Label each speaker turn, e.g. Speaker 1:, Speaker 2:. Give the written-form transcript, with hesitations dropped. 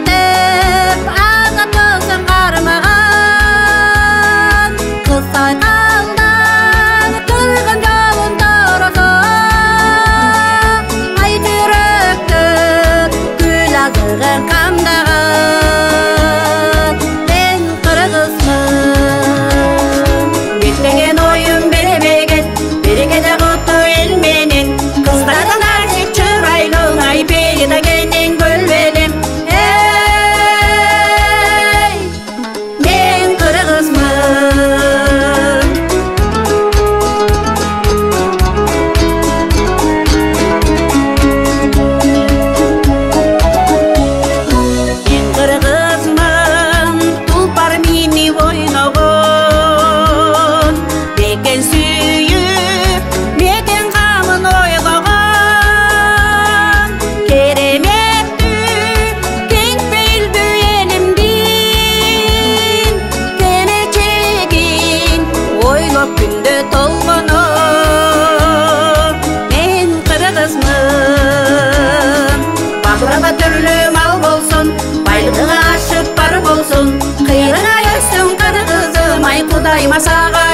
Speaker 1: деп аңа тылсым қармаған Қыстай қалдан тұрған жауын тараса Ай жүректі күл азығын қамдаған Мен қырғызмын беттеген ойым беребеген берекеде құтты елменен Қыздардың әрсек чырайлың ай бейдагенен гүлменен Эй, мен қырғызмын Мен қырғызмын тұлпар мені ойнаған Бекен сүйіп мекен қамын ойлаған Кереметті кең пейілді елімден Келечегін ойлап күнді толғаны Мен қырғызмын Бағлаға түрлі мал болсын Байлығы ашып бар болсын Қиырыңа өссін қырғызым Ай құдай масаға